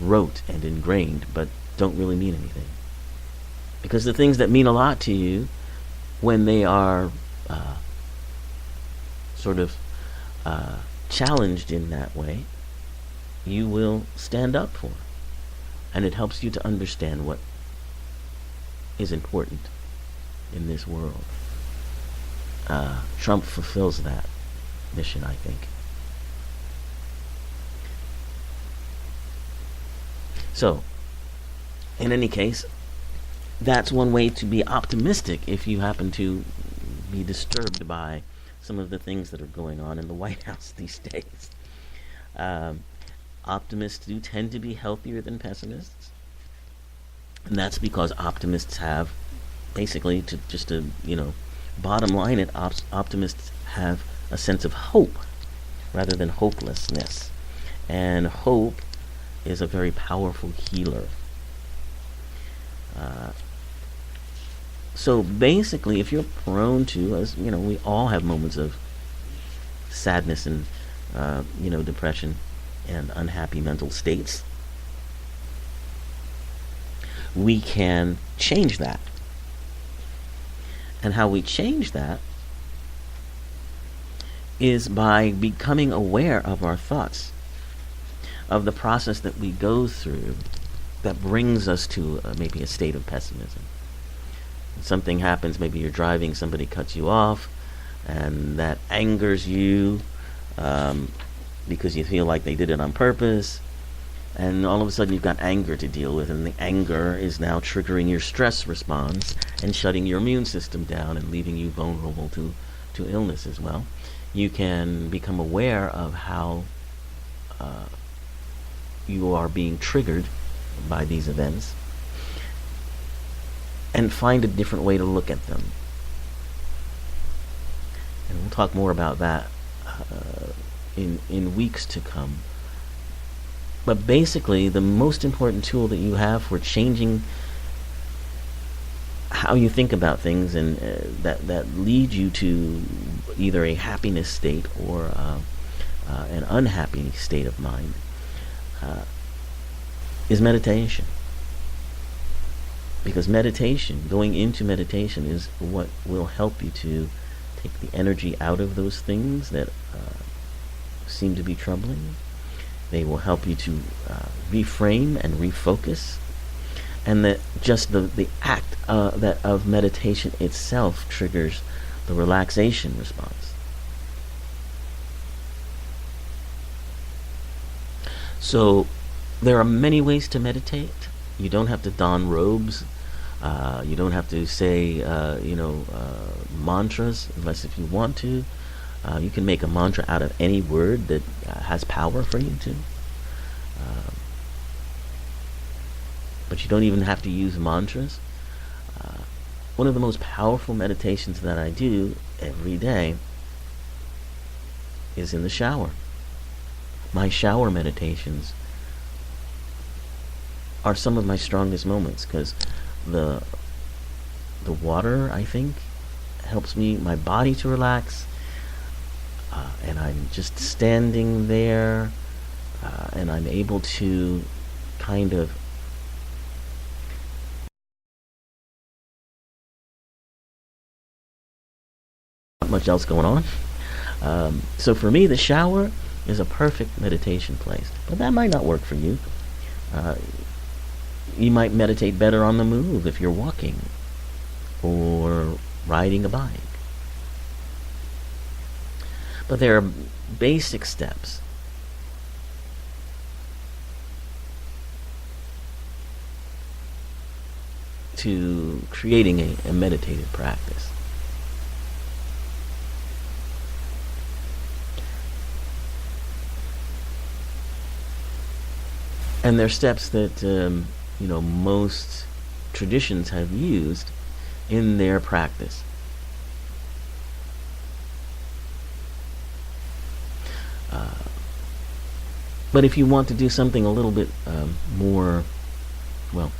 rote and ingrained, but don't really mean anything. Because the things that mean a lot to you, when they are uh, sort of challenged in that way, you will stand up for. And it helps you to understand what is important in this world. Trump fulfills that mission, I think. So, in any case, that's one way to be optimistic if you happen to be disturbed by some of the things that are going on in the White House these days. Um, Optimists do tend to be healthier than pessimists, and that's because optimists have, basically, to bottom line it, optimists have a sense of hope rather than hopelessness, and hope is a very powerful healer. Uh, so basically, if you're prone to, as you know, we all have moments of sadness and depression and unhappy mental states. We can change that. And how we change that is by becoming aware of our thoughts, of the process that we go through that brings us to maybe a state of pessimism. Something happens, maybe you're driving, somebody cuts you off, and that angers you because you feel like they did it on purpose, and all of a sudden you've got anger to deal with, and the anger is now triggering your stress response and shutting your immune system down and leaving you vulnerable to illness as well. You can become aware of how you are being triggered by these events and find a different way to look at them. And we'll talk more about that in weeks to come. But basically, the most important tool that you have for changing how you think about things and that lead you to either a happiness state or an unhappy state of mind is meditation. Because meditation, going into meditation, is what will help you to take the energy out of those things that seem to be troubling. They will help you to reframe and refocus, and that just the act that of meditation itself triggers the relaxation response. So there are many ways to meditate. You don't have to don robes. You don't have to say mantras unless if you want to. You can make a mantra out of any word that has power for you to. But you don't even have to use mantras. One of the most powerful meditations that I do every day is in the shower. My shower meditations are some of my strongest moments because the water, I think, helps my body to relax. And I'm just standing there, and I'm able to kind of not much else going on. So for me, the shower is a perfect meditation place. But that might not work for you. You might meditate better on the move if you're walking or riding a bike. But there are basic steps to creating a meditative practice. And they're steps that most traditions have used in their practice. But if you want to do something a little bit more, well,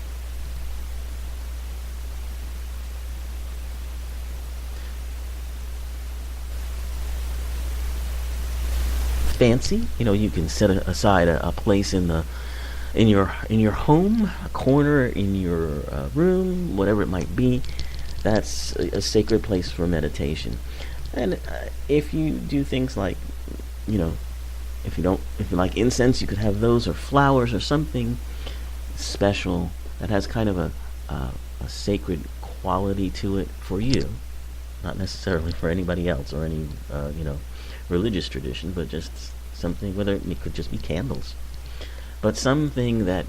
fancy, you can set aside a place in in your home, a corner in your room, whatever it might be. That's a sacred place for meditation. And if you do things like, you know, if you like incense, you could have those, or flowers, or something special that has kind of a sacred quality to it for you, not necessarily for anybody else or any religious tradition, but just something. Whether it could just be candles, but something that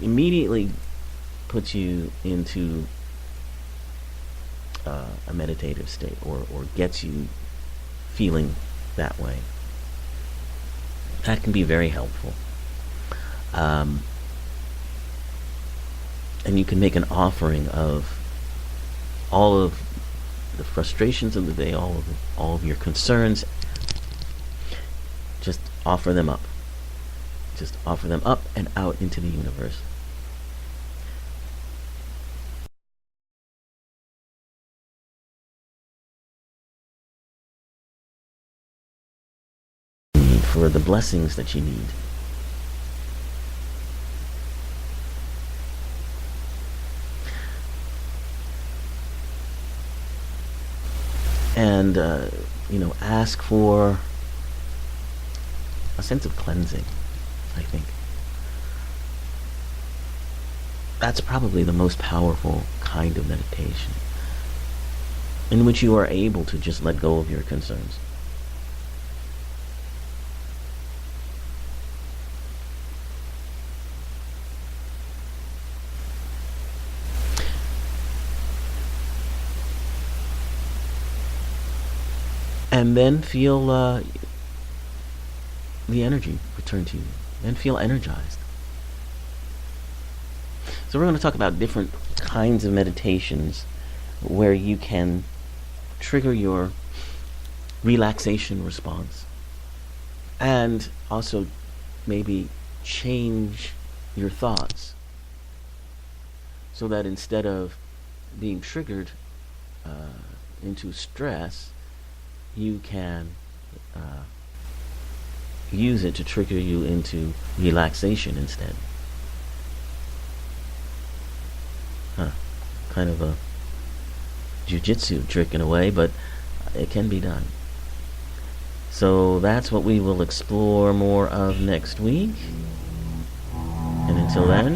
immediately puts you into a meditative state, or gets you feeling that way. That can be very helpful. And you can make an offering of all of the frustrations of the day, all of your concerns. Just offer them up. Just offer them up and out into the universe. For the blessings that you need. And ask for a sense of cleansing. I think that's probably the most powerful kind of meditation, in which you are able to just let go of your concerns. And then feel the energy return to you, and feel energized. So we're going to talk about different kinds of meditations where you can trigger your relaxation response, and also maybe change your thoughts, so that instead of being triggered into stress, you can use it to trigger you into relaxation instead. Kind of a jiu-jitsu trick in a way, but it can be done. So that's what we will explore more of next week. And until then,